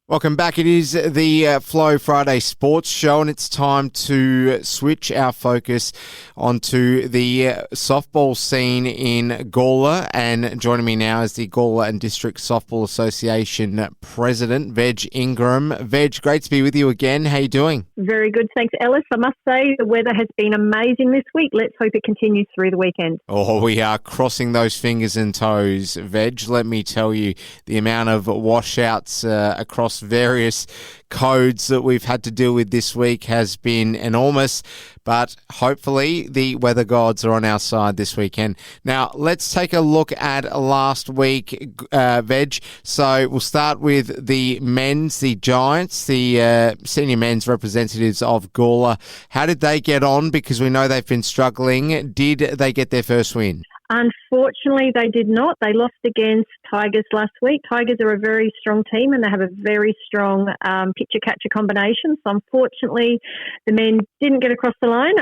Welcome back. It is the Flow Friday Sports Show, and it's time to switch our focus onto the softball scene in Gawler. And joining me now is the Gawler and District Softball Association President, Veg Ingram. Veg, great to be with you again. How are you doing? Very good, thanks, Ellis. I must say the weather has been amazing this week. Let's hope it continues through the weekend. Oh, we are crossing those fingers and toes, Veg. Let me tell you, the amount of washouts across various codes that we've had to deal with this week has been enormous, but hopefully the weather gods are on our side this weekend. Now, let's take a look at last week, Veg. So we'll start with the men's, the Giants, the senior men's representatives of Gawler. How did they get on? Because we know they've been struggling. Did they get their first win? Unfortunately, they did not. They lost against Tigers last week. Tigers are a very strong team and they have a very strong pitcher-catcher combination. So unfortunately, the men didn't get across the line.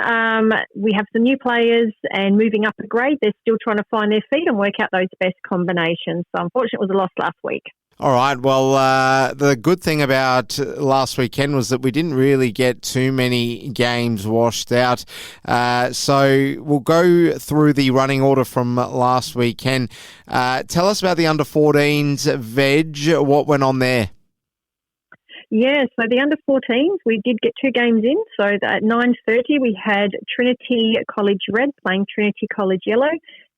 We have some new players and moving up a grade. They're still trying to find their feet and work out those best combinations. So unfortunately, it was a loss last week. All right. Well, the good thing about last weekend was that we didn't really get too many games washed out. So we'll go through the running order from last weekend. Tell us about the under-14s, Veg. What went on there? Yeah, so the under-14s, we did get two games in. So at 9:30, we had Trinity College Red playing Trinity College Yellow.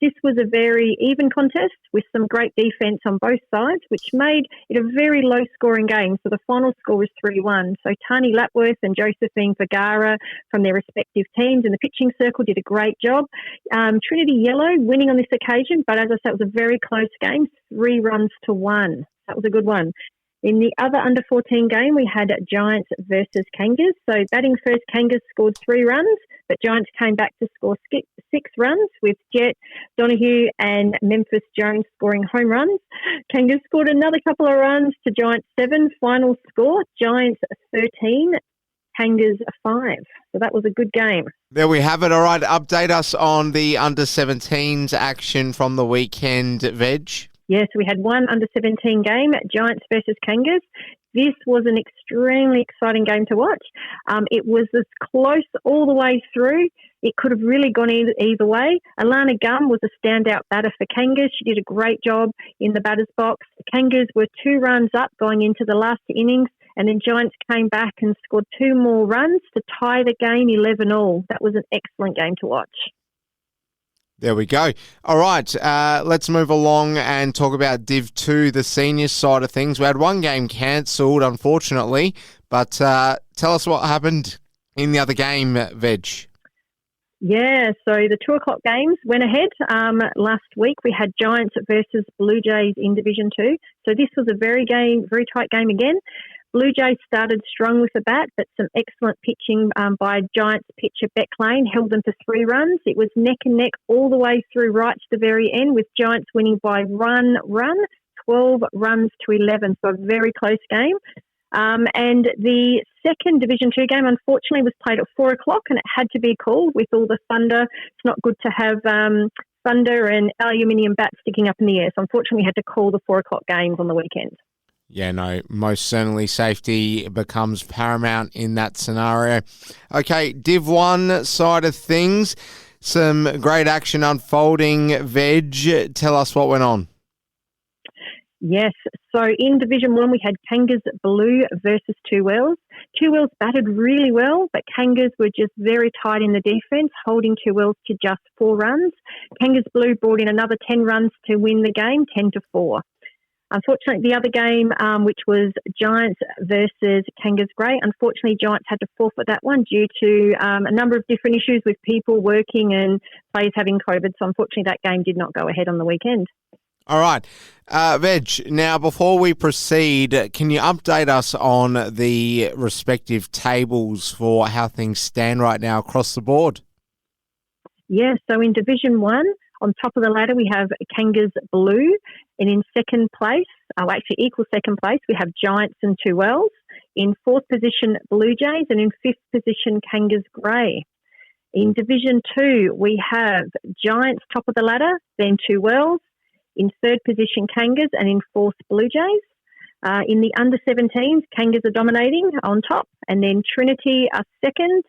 This was a very even contest with some great defence on both sides, which made it a very low-scoring game. So the final score was 3-1. So Tani Lapworth and Josephine Vergara from their respective teams in the pitching circle did a great job. Trinity Yellow winning on this occasion, but as I said, it was a very close game, 3-1. That was a good one. In the other under-14 game, we had Giants versus Kangas. So batting first, Kangas scored 3 runs, but Giants came back to score 6 runs with Jet, Donahue and Memphis Jones scoring home runs. Kangas scored another couple of runs to Giants 7. Final score, Giants 13, Kangas 5. So that was a good game. There we have it. All right, update us on the under-17s action from the weekend, Veg. Yes, we had one under-17 game, Giants versus Kangas. This was an extremely exciting game to watch. It was as close all the way through. It could have really gone either way. Alana Gum was a standout batter for Kangas. She did a great job in the batter's box. The Kangas were 2 runs up going into the last innings, and then Giants came back and scored 2 more runs to tie the game 11-all. That was an excellent game to watch. There we go. All right, let's move along and talk about Div 2, the senior side of things. We had one game cancelled, unfortunately, but tell us what happened in the other game, Veg. Yeah, so the 2 o'clock games went ahead. Last week we had Giants versus Blue Jays in Division 2. So this was a very tight game again. Blue Jays started strong with the bat, but some excellent pitching by Giants pitcher Beck Lane held them to 3 runs. It was neck and neck all the way through right to the very end, with Giants winning by 1 run, 12 runs to 11. So a very close game. And the second Division 2 game, unfortunately, was played at 4 o'clock, and it had to be called with all the thunder. It's not good to have thunder and aluminium bats sticking up in the air. So unfortunately, we had to call the 4 o'clock games on the weekend. Yeah, no, most certainly safety becomes paramount in that scenario. Okay, Div 1 side of things, some great action unfolding. Veg, tell us what went on. Yes, so in Division 1 we had Kangas Blue versus Two Wells. Two Wells batted really well, but Kangas were just very tight in the defence, holding Two Wells to just 4 runs. Kangas Blue brought in another 10 runs to win the game, 10-4. Unfortunately, the other game, which was Giants versus Kangas Grey, unfortunately, Giants had to forfeit that one due to a number of different issues with people working and players having COVID. So unfortunately, that game did not go ahead on the weekend. All right. Veg, now before we proceed, can you update us on the respective tables for how things stand right now across the board? Yes, so in Division 1, on top of the ladder, we have Kangas Blue. And in second place, equal second place, we have Giants and Two Wells. In 4th position, Blue Jays. And in 5th position, Kangas Grey. In Division 2, we have Giants top of the ladder, then Two Wells. In 3rd position, Kangas. And in 4th, Blue Jays. In the under-17s, Kangas are dominating on top, and then Trinity are second,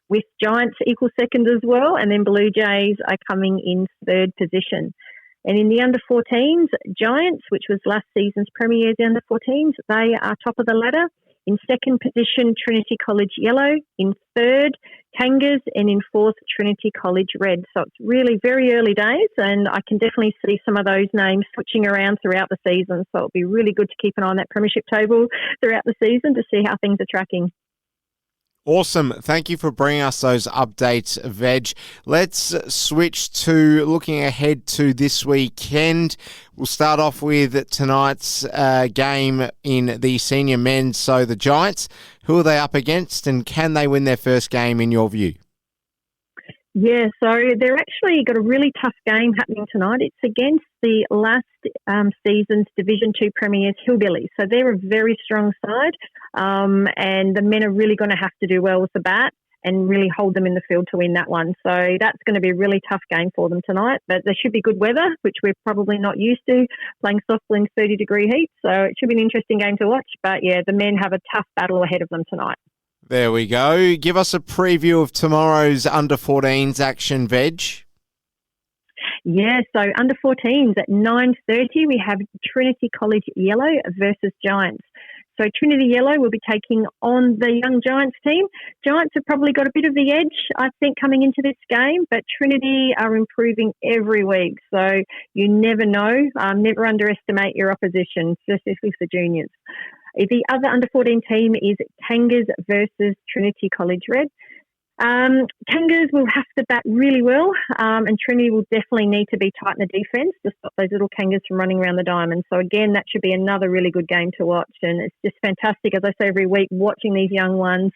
with Giants equal second as well, and then Blue Jays are coming in third position. And in the under-14s, Giants, which was last season's premiers, the under-14s, they are top of the ladder. In second position, Trinity College Yellow. In third, Kangas. And in fourth, Trinity College Red. So it's really very early days, and I can definitely see some of those names switching around throughout the season. So it'll be really good to keep an eye on that premiership table throughout the season to see how things are tracking. Awesome. Thank you for bringing us those updates, Veg. Let's switch to looking ahead to this weekend. We'll start off with tonight's game in the senior men's. So the Giants, who are they up against, and can they win their first game in your view? Yeah, so they're actually got a really tough game happening tonight. It's against the last season's Division 2 premiers, Hillbillies. So they're a very strong side, and the men are really going to have to do well with the bat and really hold them in the field to win that one. So that's going to be a really tough game for them tonight. But there should be good weather, which we're probably not used to, playing softball in 30-degree heat. So it should be an interesting game to watch. But yeah, the men have a tough battle ahead of them tonight. There we go. Give us a preview of tomorrow's under-14s action, Veg. Yeah, so under-14s at 9:30, we have Trinity College Yellow versus Giants. So Trinity Yellow will be taking on the young Giants team. Giants have probably got a bit of the edge, I think, coming into this game, but Trinity are improving every week. So you never know. Never underestimate your opposition, specifically for juniors. The other under-14 team is Kangas versus Trinity College Red. Kangas will have to bat really well, and Trinity will definitely need to be tight in the defence to stop those little Kangas from running around the diamond. So again, that should be another really good game to watch, and it's just fantastic, as I say every week, watching these young ones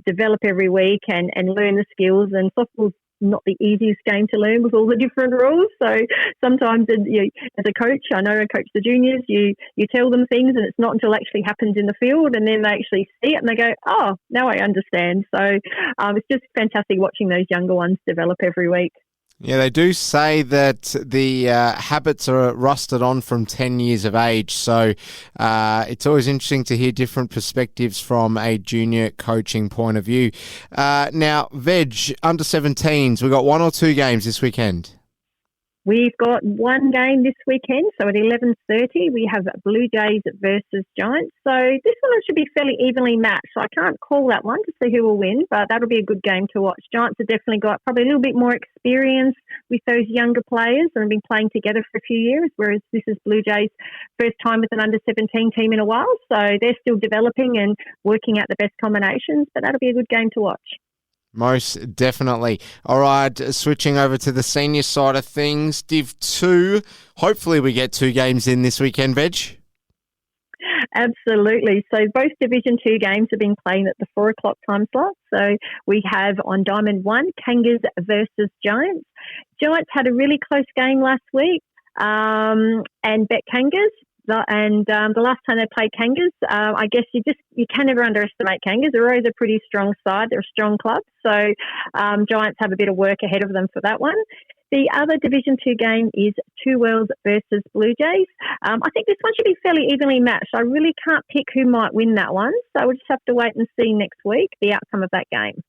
develop every week and learn the skills. And softball's not the easiest game to learn with all the different rules. So sometimes as a coach, I know I coach the juniors, you tell them things and it's not until it actually happens in the field and then they actually see it and they go, oh, now I understand. So it's just fantastic watching those younger ones develop every week. Yeah, they do say that the habits are rusted on from 10 years of age. So it's always interesting to hear different perspectives from a junior coaching point of view. Now, Veg, under 17s, we've got 1 or 2 games this weekend. We've got one game this weekend, so at 11:30 we have Blue Jays versus Giants. So this one should be fairly evenly matched. So I can't call that one to see who will win, but that'll be a good game to watch. Giants have definitely got probably a little bit more experience with those younger players and have been playing together for a few years, whereas this is Blue Jays' first time with an under-17 team in a while. So they're still developing and working out the best combinations, but that'll be a good game to watch. Most definitely. All right, switching over to the senior side of things, Div 2. Hopefully we get 2 games in this weekend, Veg. Absolutely. So both Division 2 games have been playing at the 4 o'clock time slot. So we have on Diamond 1, Kangas versus Giants. Giants had a really close game last week and bet Kangas. And the last time they played Kangas, I guess you can never underestimate Kangas. They're always a pretty strong side. They're a strong club. So Giants have a bit of work ahead of them for that one. The other Division 2 game is Two Wells versus Blue Jays. I think this one should be fairly evenly matched. I really can't pick who might win that one. So we'll just have to wait and see next week the outcome of that game.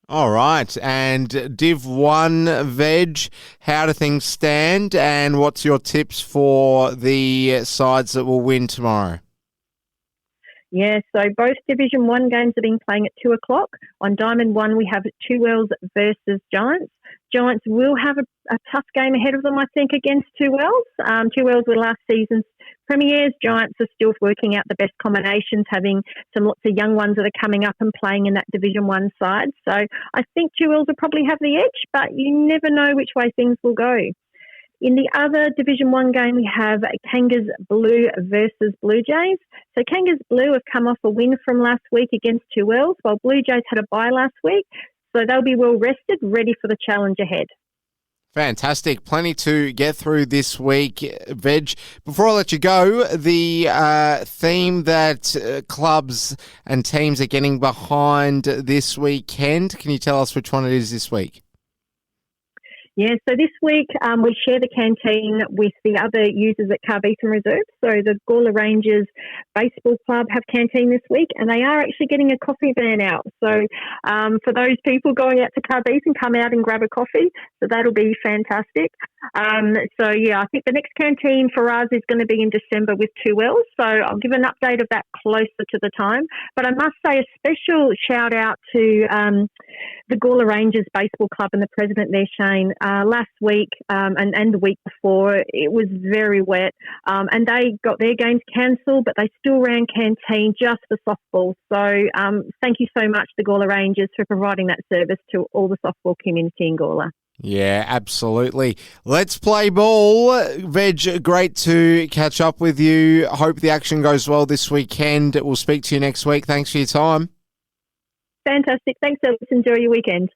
All right, and Div 1, Veg, how do things stand, and what's your tips for the sides that will win tomorrow? Yeah, so both Division 1 games have been playing at 2 o'clock. On Diamond 1, we have Two Wells versus Giants. Giants will have a tough game ahead of them, I think, against Two Wells. Two Wells were last season's premiers. Giants are still working out the best combinations, having lots of young ones that are coming up and playing in that Division 1 side. So I think Two Wells will probably have the edge, but you never know which way things will go. In the other Division 1 game, we have Kangas Blue versus Blue Jays. So Kangas Blue have come off a win from last week against Two Wells, while Blue Jays had a bye last week. So they'll be well rested, ready for the challenge ahead. Fantastic. Plenty to get through this week, Veg. Before I let you go, the theme that clubs and teams are getting behind this weekend, can you tell us which one it is this week? Yeah, so this week we share the canteen with the other users at Carbeaton Reserve. So the Gawler Rangers Baseball Club have canteen this week, and they are actually getting a coffee van out. So for those people going out to Carbeaton, come out and grab a coffee. So that'll be fantastic. I think the next canteen for us is going to be in December with 2Ls. So I'll give an update of that closer to the time. But I must say a special shout out to the Gawler Rangers Baseball Club and the president there, Shane. Last week and the week before, it was very wet, and they got their games cancelled, but they still ran canteen just for softball. So thank you so much, the Gawler Rangers, for providing that service to all the softball community in Gawler. Yeah, absolutely. Let's play ball. Veg, great to catch up with you. Hope the action goes well this weekend. We'll speak to you next week. Thanks for your time. Fantastic. Thanks, Elvis. Enjoy your weekend.